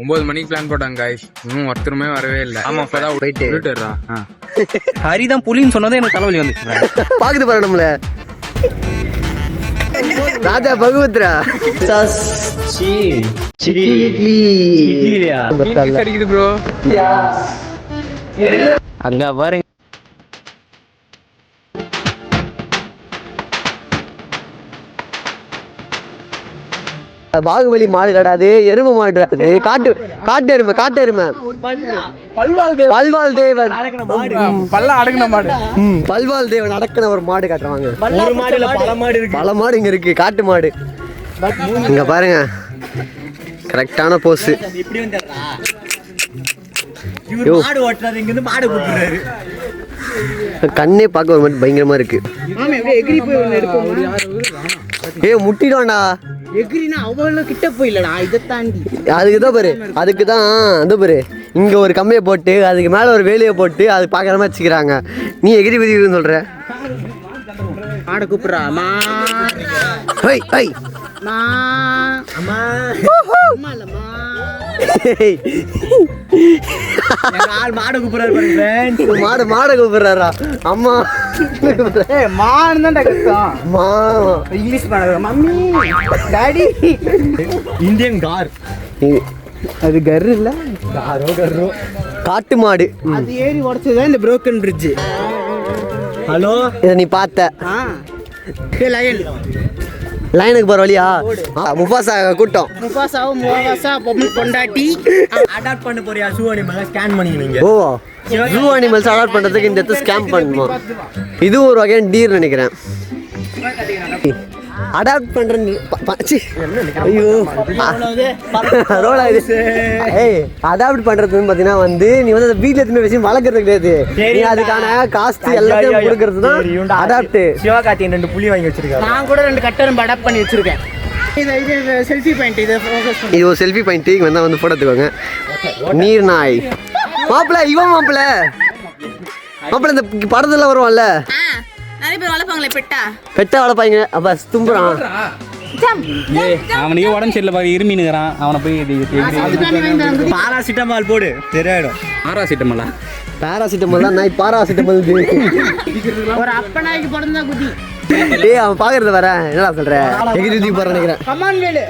9 மணிக்கு பிளான் போட்டாங்க guys. இன்னும் ஒருத்தருமே வரவே இல்லை. ஆமா இப்பதான் போயிட்டுறா. ஹரிதான் புலின்னு சொன்னதே எனக்கு தலைவலி வந்துச்சு. பாக்குது பாரு நம்மள ராஜா பகவத்ரா அடிக்குது ப்ரோ. அங்க பாருங்க பாகுபலி மாடு கடாது, எருமை மாடு காட்டு காட்டு எருமை பல்வாள் தேவன் பல்ல அடங்கின மாடு. பல்வாள் தேவன் அடக்கின ஒரு மாடு காட்டுறாங்க. பல மாடு இங்க இருக்கு, காட்டு மாடு. இங்க பாருங்க கரெக்டான போஸ். கண்ணே பார்க்க ஒரு மாதிரி பயங்கரமா இருக்கு. ஏ முட்டிடான்டா. எகிரினா அவ்வளவு கிட்ட போயிலடா, இதை தாண்டி அதுக்குதான் பாரு, அதுக்குதான் அந்த பாரு இங்க ஒரு கம்மியை போட்டு அதுக்கு மேல ஒரு வேலையை போட்டு அது பாக்குற மாதிரி வச்சுக்கிறாங்க. நீ எகிரி குதிக்கிறன்னு சொல்ற. ஆட கூப்பிடுறா மா ஹை ஹை மா அம்மா அம்மா இல்லம்மா ஆள் மாட கூப்பிடுறாரு பாருங்க. மாட கூப்பிடுறாரா? அம்மா மான் தான் கஷ்டம். மா இங்கிலீஷ் மாட மம்மி டாடி இந்தியன் கார். அது கர் இல்ல, கர்ரோ காட்டு மாடு. அது ஏறி உடைச்சதுதான் இந்த புரோக்கன் பிரிட்ஜ். ஹலோ இதை நீ பார்த்த லைனுக்கு போற வழியா? முஃபாசா கூட்டம். முஃபாசாவும் முஃபாசா பொம்மு கொண்டாட்டி அடாப்ட் பண்ண போறியா? ஷூ அனிமல் ஸ்கேன் பண்ணிங்க. ஓ ஜூ அனிமல்ஸ் அடாப்ட் பண்றதுக்கு இந்த இடத்துல ஸ்கேம் பண்ணுமா? இது ஒரு வகையான டீர் நினைக்கிறேன். அடாப்ட் பண்றேன். ஐயோ ரோலா இது. ஏய் அடாப்ட் பண்றதுன்னு பாத்தீங்கன்னா வந்து நீ வந்து வீட்டுல எத்தனை விஷயம் வளர்க்கறது கிடையாது. நீ அதுக்கான காஸ்ட் எல்லாத்தையும் கொடுக்கறது தான் அடாப்ட். சிவகார்த்திகேயன் 2 புலி வாங்கி வச்சிருக்காரு. நான் கூட 2 கட்டரும் அடாப்ட் பண்ணி வச்சிருக்கேன். இது செல்ஃபி பாயிண்ட். இது ஒரு செல்ஃபி பாயிண்ட். இங்க வந்தா வந்து போட்டோ எடுத்துக்கோங்க. நீர் நாய் மாப்பிள்ள. இவன் மாப்பிள்ள இந்த படத்துல வருவான்ல, நிறைய பேர் வளர்ப்பாங்களே பெட்டா வளர்ப்பாங்க. அப்ப தும்புறான். அவனுக்கு உடம்பு சரியில்லை பாரு, இருமினுங்கிறான். அவனை போய் பாராசிட்டமால் போடு, சரியாயிடும். பாராசிட்டமால் தான் நாய். பாராசிட்டமால் ஒரு அப்பனாய்க்கு பிறந்தா குதி. டேய் அவன் பாக்குறது வர என்னடா சொல்ற? எகிரி போற நினைக்கிறேன். கமான் வேலு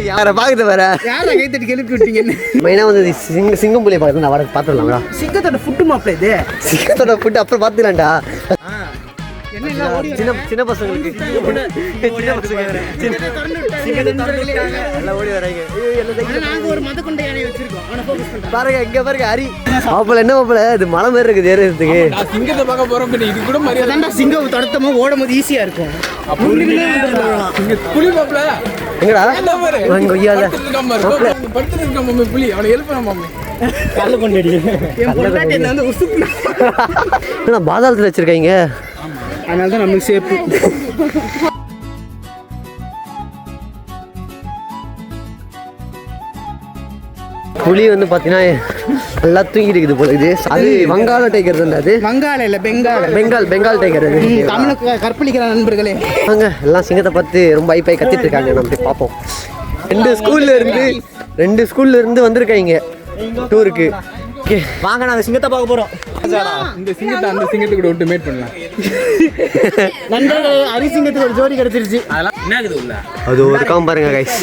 யார பாக்குறது வர? யார கை தட்டி எழுப்பி விட்டீங்க? மெயினா வந்து சிங்கம் புலியை பாக்குறது நான் வர பாத்துடலாம்டா. சிங்கத்தோட ஃபுட் மாப்ள இது. சிங்கத்தோட ஃபுட் அப்புறம் பாத்துக்கலாம்டா. சின்ன பசங்களுக்கு பாருங்க இங்க பாருங்க ஹரி மாப்பிள்ள. என்ன மாப்பிள்ள இது மலை மாதிரி இருக்குது ஏறதுக்கு? சிங்கத்தை பார்க்க போறோம். இது கூட மரியாதை. சிங்கம் தடுத்தமா ஓடும் போது ஈஸியா இருக்கும். புலி மாப்பிள்ள எங்கடா புலி அவனை எழுப்பணும் மம்மி. பாதாளத்துல வச்சிருக்காங்க, அதனால தான் நம்மளுக்கு சேஃப். புலி வந்து பாத்தீங்கன்னா நல்லா தூங்கி இருக்குது போல. இது அது வங்காள டைகர் தான். அது வங்காள இல்ல பெங்கால் டைகர். அது தமிழுக்கு கற்பழிக்கிற நண்பர்களே வாங்க எல்லாம் சிங்கத்தை பார்த்து ரொம்ப ஐப்பாய் கத்திட்டு இருக்காங்க. நம்ம போய் பார்ப்போம். 2 ஸ்கூல்ல இருந்து வந்திருக்காங்க டூருக்கு. வாங்க நாங்க சிங்கத்தை பார்க்க போறோம். இந்த சிங்கத்தை அந்த சிங்கத்தை கூட விட்டு மேட் பண்ணலாம். நண்பர்களே ஹரி சிங்கத்துக்கு ஒரு ஜோடி கிடைச்சிருச்சு. அதெல்லாம் என்ன இருக்குது உள்ள? அது ஒரு காம் பாருங்க கைஸ்.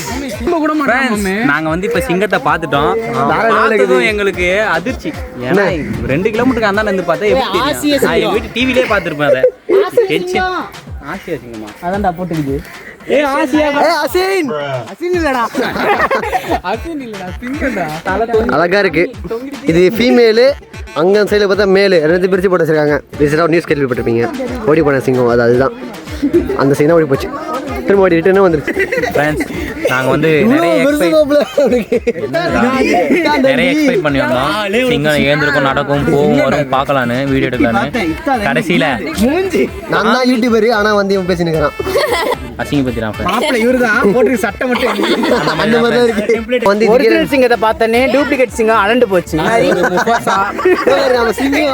நாங்க வந்து இப்ப சிங்கத்தை பார்த்துட்டோம். பார்த்ததும் எங்களுக்கு அதிர்ச்சி. ஏன்னா 2 கிலோமீட்டருக்கு அந்தாண்ட இருந்து பார்த்தா எப்படி தெரியும்? நான் எங்க வீட்டு டிவிலே பார்த்துருப்பேன். அதை ஆசியா சிங்கமா அதான்டா போட்டுக்குது. அழகா இருக்கு. இது ஃபீமேலு, அங்க சைடுல பார்த்தா மேலு. 2 பிரிச்சு போட்டு வச்சிருக்காங்க. ரீசெண்டாக நியூஸ் கேள்விப்பட்டிருப்பீங்க. ஓடி போன சிங்கம் அதுதான் அந்த சீனா ஓடி போச்சு. திரும்ப ஓடி ரிட்டர்னே வந்துருச்சு. நாங்க வந்து நிறைய எக்ஸ்பெக்ட் பண்ணி வந்தோம். சிங்கம் ஏந்திருக்கும், நடக்கும், போகும், வரும், பார்க்கலான்னு, வீடியோ எடுக்கலான்னு. கடைசியில நான் தான் யூடியூபர், ஆனா வந்து இவன் பேசினுக்கிறான். அசிங்கப்படுத்திறான். சட்டை மட்டும் அந்த மாதிரி தான் இருக்கு. வந்து ஒரிஜினல் சிங்கத்தை பார்த்தனே டூப்ளிகேட் சிங்கம் அலண்டு போச்சு. நம்ம சிங்கம்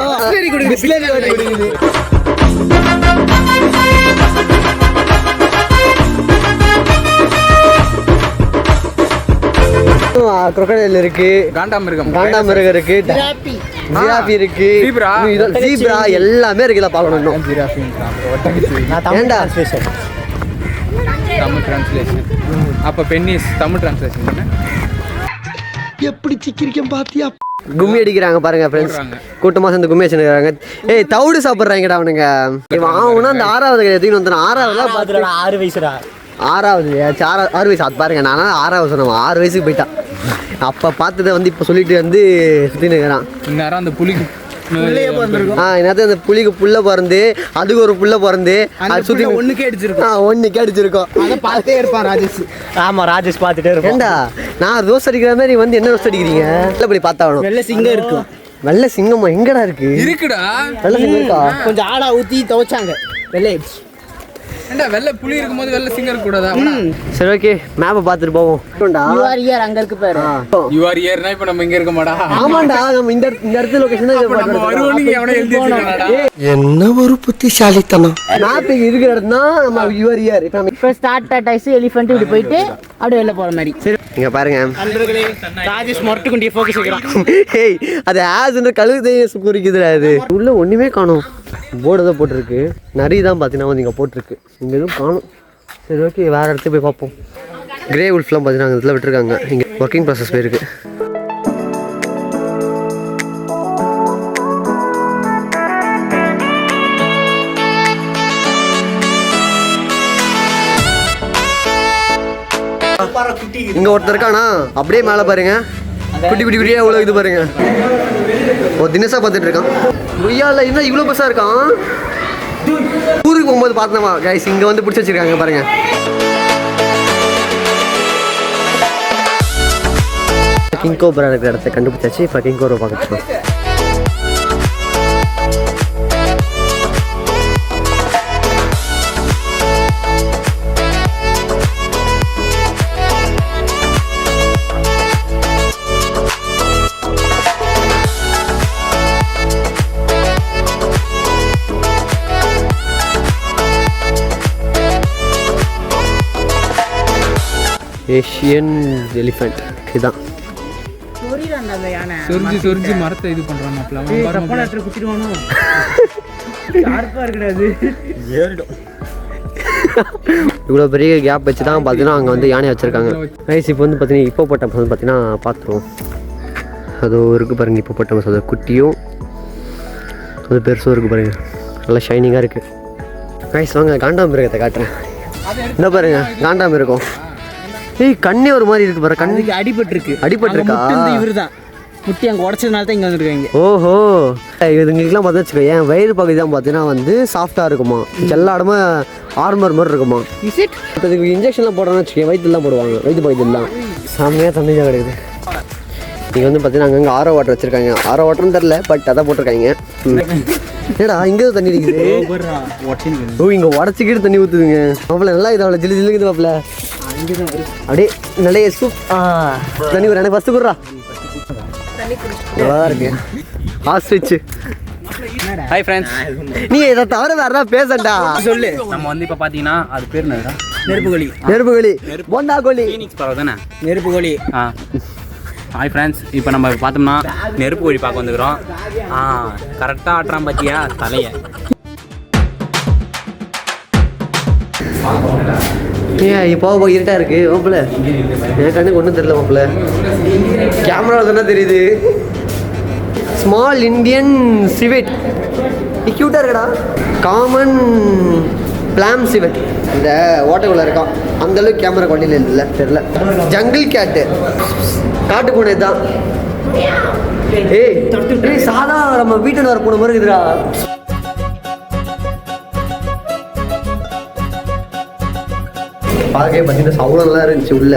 crocodile இருக்கு, காண்டாமிருகம் இருக்கு, ஜிராஃபி இருக்கு, ஜீப்ரா எல்லாமே இருக்குல்ல பார்க்கணும் இன்னும். ஏண்டா தமிழ் டிரான்ஸ்லேஷன் அப்ப பென்னிஸ் தமிழ் டிரான்ஸ்லேஷன் பண்ண எப்படி சிக்கிரிக்கம் பாத்தியா? கும்மி அடிக்கிறாங்க பாருங்க ஃப்ரெண்ட்ஸ், கூட்டமாக சேர்ந்து கும்மி வச்சுருக்காங்க. ஏய் தவிடு சாப்பிட்றாங்கடா அவனுங்க. அவனா அந்த 6வது எதுவும் வந்து 6வது பார்த்துடா. 6 வயசுடா, 6வது 6 வயசு. அது பாருங்க, நானா 6வது சொன்னேன், 6 வயசுக்கு போயிட்டான். அப்போ பார்த்ததை வந்து இப்போ சொல்லிட்டு வந்து சுற்றி நிற்கிறான். இந்நேரம் அந்த புலிக்கு என்னது அந்த புலிக்கு புள்ள பிறந்து அதுக்கு ஒரு புள்ள பிறந்து அது சுற்றி ஒன்றுக்கே அடிச்சிருக்கோம். அதை பார்த்தே இருப்பான் ராஜேஷ். ஆமா ராஜேஷ் பார்த்துட்டே இருப்பேன். ஏண்டா நான் ரோஸ் அடிக்கிற மாதிரி வந்து என்ன ரோஸ் அடிக்கிறீங்க? இப்படி பார்த்தாகணும். வெள்ளை சிங்கம் இருக்கும். வெள்ளை சிங்கமா எங்கடா இருக்கு? இருக்குடா, வெள்ளை சிங்கம் இருக்கா? கொஞ்சம் ஆடா ஊற்றி துவைச்சாங்க. வெள்ளை ஏண்டா வெள்ளை புலி இருக்கும்போது வெள்ளை சிங்கம் இருக்க கூடாதா? சரி ஓகே, மேப்பை பார்த்துட்டு போவோம். யூஆர் அங்க இருக்கு பாரு. யூஆர் இயர்னா இப்போ நம்ம இங்க இருக்க மாட்டா. ஆமாண்டா, நம்ம இந்த இடத்துல லொகேஷன் நம்ம வருவோம். எவனோ எழுதி வச்சிருக்கானடா. என்ன ஒரு புத்திசாலித்தனம். மேப் இருக்கிற இடம் தான் நம்ம யூஆர் இயர். இப்போ ஸ்டார்ட் டைஸ் எலிஃபென்ட் இப்படி போயிட்டு அப்படியே வெளில போற மாதிரி. சரி இங்க பாருங்க நண்பர்களே, ராஜேஷ் மொரட்டு குண்டியை ஃபோக்கஸ் வைக்கிறான். ஏய் அது ஆஸ்ன்ற கழுதை குறிக்குதுடா. அது உள்ள ஒண்ணுமே காணோம். போர்டு தான் போட்டிருக்கு, நிறைய தான் பார்த்தீங்கன்னா வந்து இங்கே போட்டிருக்கு. இங்கே எதுவும் காணும். சரி ஓகே, வேறு இடத்துக்கு போய் பார்ப்போம். கிரே உல்ஃப்லாம் பார்த்தீங்கன்னா இதில் விட்டுருக்காங்க. இங்கே ஒர்க்கிங் ப்ராசஸ் போயிருக்கு. இங்கே ஒருத்தர் இருக்கானா, அப்படியே மேலே பாருங்க, குட்டி குட்டி குட்டியாக எவ்வளோ இது பாருங்க. ஒரு தினசா பார்த்துட்டு இருக்கான். குய்யால இன்னும் இவ்வளோ பெருசாக இருக்கான். ஊருக்கு போகும்போது பார்த்தோமா கைஸ், இங்கே வந்து பிடிச்சி வச்சிருக்காங்க பாருங்க. கிங் கோப்ரா இருக்கிற இடத்த கண்டுபிடிச்சாச்சு. இப்போ கிங் கோப்ரா பார்க்கலாம். ஏஷியன் எலிஃபென்ட் இதுதான். சொரிஞ்சு மரத்தை இது பண்றான். இவ்வளோ பெரிய கேப் வச்சு தான் பார்த்தீங்கன்னா அங்கே வந்து யானை வச்சுருக்காங்க. ரைஸ் இப்போ வந்து பார்த்தீங்கன்னா இப்போ போட்ட வந்து பார்த்தீங்கன்னா பார்த்துருவோம். அது இருக்குது பாருங்கள், இப்போ போட்ட அது குட்டியும் அது பெருசும் இருக்குது பாருங்கள், நல்லா ஷைனிங்காக இருக்குது. ரைஸ் வாங்க காண்டாமிருகத்தை காட்டுறேன். என்ன பாருங்க, காண்டாமிருகம். ஏய் கண்ணே ஒரு மாதிரி இருக்கு பாரு. கண்ணுக்கு அடிபட்டிருக்கா? இவருதான் முட்டி அங்கே உடச்சதுனால தான் இங்கே வந்துருக்காங்க. ஓஹோ, இதுங்களுக்குலாம் பார்த்து வச்சுக்கோ, என் வயிறு பகுதி தான் பார்த்தீங்கன்னா வந்து சாஃப்டாக இருக்குமா, எல்லா இடமும் ஆர்மர் மாதிரி இருக்குமா. இதுக்கு இன்ஜெக்ஷன்லாம் போடுறோன்னு வச்சுக்கோங்க, வயிற்றுலாம் போடுவாங்க, வயிற்று பகுதியெல்லாம் செம்மையாக தண்ணி தான் கிடைக்குது. இங்கே வந்து பார்த்தீங்கன்னா அங்கங்கே ஆரோ வாட்டர் வச்சுருக்காங்க. ஆரோ வாட்டர்னு தெரில, பட் அதான் போட்டிருக்காங்க. ஏடா இங்கே தண்ணி அடிக்குது. ஓ இங்கே உடச்சிக்கிட்டு தண்ணி ஊற்றுதுங்க. மாப்பிள்ள நல்லா இது அவ்வளோ ஜில்லு ஜில்லுக்குது மாப்பிள்ள. அப்படியே நிறைய சூப் தண்ணி ஒரு எனக்கு ஃபஸ்ட்டு கொடுறா. நல்லா இருக்கு ஆஸ்ட்ரிச். ஹாய் ஃப்ரெண்ட்ஸ், நீ இதை தவிர வேற பேசண்டா சொல்லு. நம்ம வந்து இப்போ பார்த்தீங்கன்னா அது பேர் என்னடா? நெருப்புகோழி போண்டா கோழி ஃபீனிக்ஸ் பறவை தானே? நெருப்புகோழி. ஹாய் ஃப்ரெண்ட்ஸ், இப்போ நம்ம பார்த்தோம்னா நெருப்பு கோழி பார்க்க வந்துக்கிறோம். கரெக்டாக ஆட்டுறான் பார்த்தியா தலையை. ஏன் இப்போ இருட்டா இருக்கு மாப்பிள்ள, என் கண்ணுக்கு ஒன்றும் தெரியல மாப்பிள்ள, கேமரா தானே தெரியுது. ஸ்மால் இந்தியன் சிவெட் க்யூட்டாக இருக்கடா. காமன் பிளாம் சிவெட் இந்த ஓட்டைக்குள்ளே இருக்கான். அந்தளவுக்கு கேமரா குவாலிட்டியில் இல்லை தெரியல. ஜங்கிள் கேட்டு காட்டு பூனை தான். ஏய் சாதா நம்ம வீட்டில் வர பூனை மாதிரி இருக்குதுடா. பார்க்கவே பார்த்தீங்கன்னா சவுளம் நல்லா இருந்துச்சு உள்ள.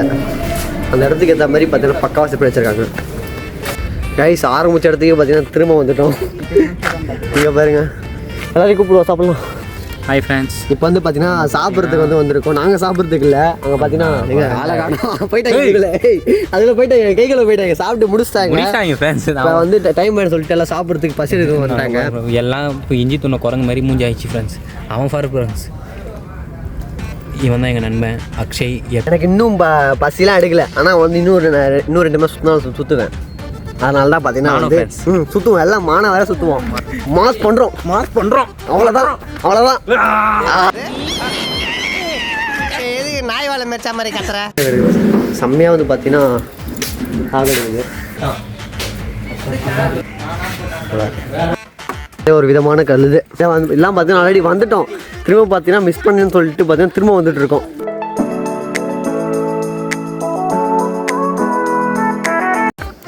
அந்த இடத்துக்கு ஏற்ற மாதிரி பார்த்தீங்கன்னா பக்காவாக செப்பி வச்சுருக்காங்க. கைஸ் ஆரம்பித்த இடத்துக்கு பார்த்தீங்கன்னா திரும்ப வந்துட்டோம். நீங்கள் பாருங்க, எல்லாரையும் கூப்பிடுவோம் சாப்பிட்லாம். ஹாய் ஃப்ரெண்ட்ஸ், இப்போ வந்து பார்த்தீங்கன்னா சாப்பிட்றதுக்கு வந்து வந்திருக்கோம். நாங்கள் சாப்பிட்றதுக்கு இல்லை, அங்கே பார்த்தீங்கன்னா எங்கள் ஆளை காணும் போயிட்டாங்க. அதில் போயிட்டாங்க, கைகளை போயிட்டாங்க, சாப்பிட்டு முடிச்சிட்டாங்க ஃப்ரெண்ட்ஸ். இப்போ வந்து டைம் ஆகிடும் சொல்லிட்டு எல்லாம் சாப்பிட்றதுக்கு பசி எடுக்க வந்துட்டாங்க. எல்லாம் இப்போ இஞ்சி துண்ண குரங்கு மாதிரி மூஞ்சி ஆயிடுச்சு ஃப்ரெண்ட்ஸ். அவன் ஃபார் ஃப்ரெண்ட்ஸ் இவன் தான் எங்கள் நண்பன் அக்ஷய். எனக்கு இன்னும் பசிலாம் எடுக்கல, ஆனால் வந்து இன்னும் 2 மாதம் சுற்றினாலும் சுற்றுவேன். அதனால தான் பார்த்தீங்கன்னா வந்து சுற்றுவோம், எல்லாம் வேற சுற்றுவோம், மாஸ் பண்ணுறோம் அவ்வளோதான். நாய் வாழை மெச்சா மாதிரி கத்துற செம்மையாக வந்து பார்த்தீங்கன்னா ஆகுது. ஒரு விதமான கல்லுது எல்லாம் பார்த்தீங்கன்னா ஆல்ரெடி வந்துட்டோம். திரும்ப பார்த்தீங்கன்னா மிஸ் பண்ணுன்னு சொல்லிட்டு பார்த்தீங்கன்னா திரும்ப வந்துட்டு இருக்கோம்.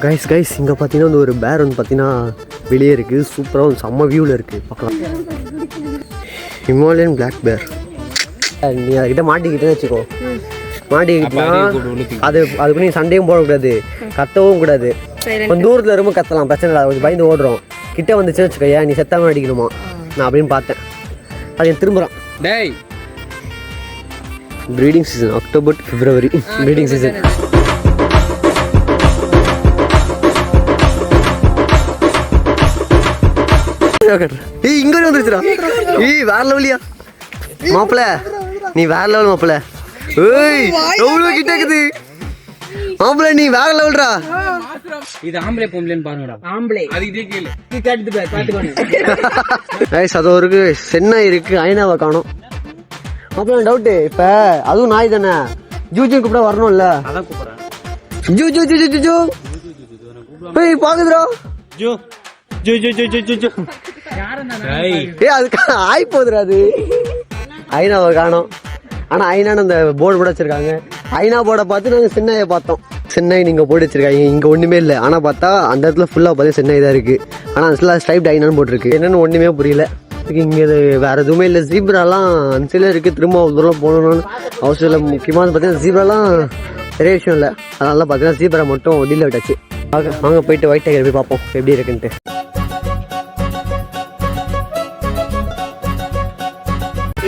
கைஸ் இங்கே பார்த்தீங்கன்னா வந்து ஒரு பேர் வந்து பார்த்தீங்கன்னா வெளியே இருக்குது. சூப்பராக வந்து செம்ம வியூவில் இருக்குது, பார்க்கலாம். ஹிமாலயன் பிளாக் பேர். நீ அதுக்கிட்ட மாட்டிக்கிட்டே வச்சுக்கோ. மாட்டிக்கிட்டா அதுக்கு நீ சண்டையும் போடக்கூடாது, கத்தவும் கூடாது. கொஞ்சம் தூரத்தில் ரொம்ப கத்தலாம், பிரச்சனை இல்லை, கொஞ்சம் பயந்து ஓடுறோம். கிட்ட வந்துச்சுன்னு வச்சுக்கோயா, நீ செத்தாம அடிக்கணுமா நான் அப்படின்னு பார்த்தேன். அது என் திரும்புகிறான். டேய் ப்ரீடிங் சீசன் அக்டோபர் பிப்ரவரி ப்ரீடிங் சீசன். ஏய் இங்கே வந்துருச்சுடா. வேற லெவலியா மாப்பிள்ள, நீ வேற லெவல் மாப்பிள்ள. ஏய் எவ்வளோ கிட்ட இருக்குது மாப்பிள்ள, நீ வேற லெவல்டா. இது ஆம்பளை பொம்பளைன்னு பாருங்கடா. ஆம்பளை அதுக்கிட்டே கேளு. அது ஒரு சென்னை இருக்கு, ஐநாவை காணும். மாப்பிள்ள டவுட்டு, இப்போ அதுவும் நாய் தானே, ஜூஜு கூப்பிட வரணும்ல. அதான் கூப்பிட்றேன். ஜூ ஜூ ஜூ ஜூ ஜூ போய் பாக்குதுடா. ஜூ ஜூ ஜூ ஜூ ஜூ ஜூ. ஏ அதுக்கு ஆய் போகுதுடா. அது ஐநாவை காணும். ஆனால் ஐநான்னு அந்த போர்டு போட வச்சிருக்காங்க. ஐநா போர்டை பார்த்து நாங்கள் சென்னையை பார்த்தோம். சென்னை நீங்கள் போட்டு வச்சிருக்காங்க, இங்கே ஒன்றுமே இல்லை. ஆனால் பார்த்தா அந்த இடத்துல ஃபுல்லாக பார்த்தா சென்னை தான் இருக்குது. ஆனால் அந்த ஃபுல்லாக ஸ்ட்ரைப்ட் ஐநான்னு போட்டிருக்கு. என்னென்னு ஒன்றுமே புரியல. இங்கே இது வேறு எதுவுமே இல்லை. ஜீப்ராலாம் அன்சில இருக்குது. திரும்ப அவ்வளோ தூரம் போகணும்னு அவசியம் இல்லை. முக்கியமாக பார்த்தீங்கன்னா ஜீப்ராலாம் பெரிய விஷயம் இல்லை. அதனால பார்த்தீங்கன்னா ஜீப்ரா மட்டும் டீலில் விட்டாச்சு. வாங்க போயிட்டு ஒயிட் டைகர் போய் பார்ப்போம் எப்படி இருக்குன்ட்டு.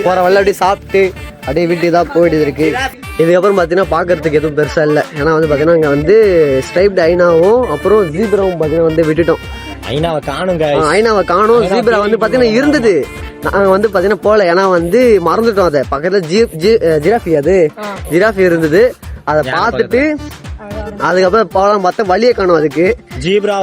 போகிற வழியில் அப்படியே சாப்பிட்டு அப்படியே வீட்டுக்கு தான் போயிட்டு இருக்கு. இதுக்கப்புறம் பார்த்தீங்கன்னா பார்க்கறதுக்கு எதுவும் பெருசாக இல்லை. ஏன்னா வந்து பார்த்தீங்கன்னா இங்கே வந்து ஸ்ட்ரைப்டு ஐநாவும் அப்புறம் ஜீப்ராவும் பார்த்தீங்கன்னா வந்து விட்டுட்டோம். ஐநாவை காணும். ஜீப்ரா வந்து பார்த்தீங்கன்னா இருந்தது, நாங்கள் வந்து பார்த்தீங்கன்னா போகல. ஏன்னா வந்து மறந்துட்டோம். அதை பக்கத்தில் ஜிராஃபி இருந்தது, அதை பார்த்துட்டு அதுக்கப்புறம் போகலாம் பார்த்தா வழியே காணும். அதுக்கு ஜீப்ரா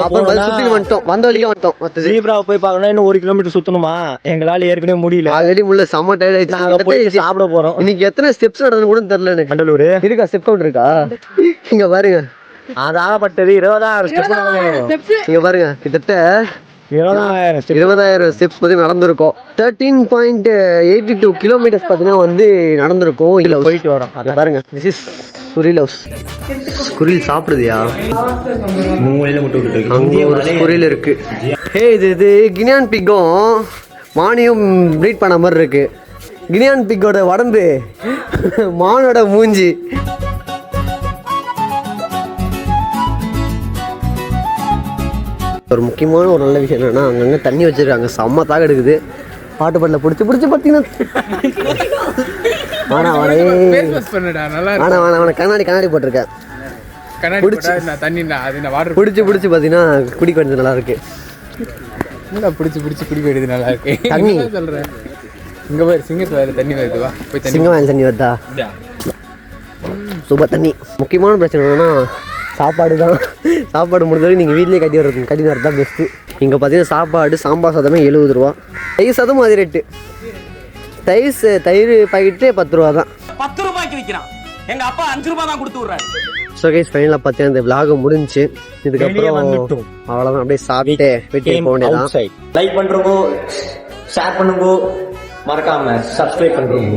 சுற்றி வந்துட்டோம், வந்த வழியே வந்துட்டோம். ஜீப்ராவை போய் பார்க்கணும், இன்னும் 1 கிலோமீட்டர் சுத்தணுமா, எங்களால ஏற்கனவே முடியல. ஆல்ரெடி முள்ள செம்ம டயர்ட் ஆயிடுச்சு. சாப்பிட போறோம். இன்னைக்கு எத்தனை ஸ்டெப்ஸ் நடந்து கூட தெரியல எனக்கு. கடலூர் இருக்கா ஸ்டெப் கவுண்ட் இருக்கா? இங்க பாருங்க, அதாகப்பட்டது 20,000 ஸ்டெப். இங்க பாருங்க, கிட்டத்தட்ட 20,000 ஸ்டெப்ஸ் பத்தி நடந்திருக்கும். 13.82 கிலோமீட்டர்ஸ் பார்த்தீங்கன்னா வந்து நடந்திருக்கும். இல்ல போயிட்டு வரோம். அதை பாருங்க, திஸ் இஸ் குரில் ஹவுஸ். குரில் சாப்பிடுதியா? அங்கே ஒரு குரில் இருக்கு. இது கினியான் பிக்கும் மானியும் ப்ரீட் பண்ண மாதிரி இருக்கு. கினியான் பிக்கோட உடம்பு, மானோட மூஞ்சி. ஒரு முக்கியமான ஒரு நல்ல விஷயம் என்னன்னா, அங்கங்கே தண்ணி வச்சிருக்காங்க. செம்ம தாக எடுக்குது. பாட்டு பாட்டில் பிடிச்சி பார்த்தீங்கன்னா கண்ணாடி போட்டிருக்கேன். பிடிச்சி பார்த்தீங்கன்னா குடிக்க வேண்டியது நல்லா இருக்கு. பிடிச்சி குடிக்க வேண்டியது நல்லா இருக்கு. தண்ணி சொல்றேன், இங்க போய் சிங்கத்து தண்ணி வருதுவா, சிங்கம் வாயில் தண்ணி வருதா? சூப்பர் தண்ணி. முக்கியமான பிரச்சனை என்னன்னா சாப்பாடு தான். சாப்பாடு முடிஞ்சவரைக்கும் நீங்கள் வீட்லேயே கட்டி வர்றது தான் பெஸ்ட்டு. இங்கே பார்த்தீங்கன்னா சாப்பாடு சாம்பார் சாதமே 70 ரூபா. தயிர் சாதமும் அதே ரேட்டு. தயிர் பாக்கெட்டு 10 ரூபா தான். 10 ரூபாய்க்கு விற்கிறான். எங்க அப்பா 5 ரூபாய் தான் கொடுத்து விடுறாரு. ஸோ கைஸ் ஃபைனலாக பார்த்தீங்கன்னா இந்த விலாக் முடிஞ்சு. இதுக்கப்புறம் அவ்வளோதான், அப்படியே சாப்பிட்டு வீட்டுக்கு போக வேண்டியதான். லைக் பண்ணுறோங்க, ஷேர் பண்ணுங்க, மறக்காம சப்ஸ்கிரைப் பண்ணுறோங்க.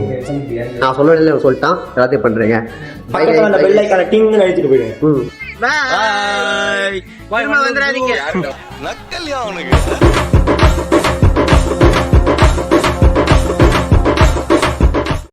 நான் சொல்லிட்டான், எல்லாத்தையும் பண்ணுறேங்க. பெல் ஐகானை டிங்னு அழுத்திட்டு போயிடுங்க. பாய். வந்துடாதீங்க. நக்கல்யா அவனுக்கு.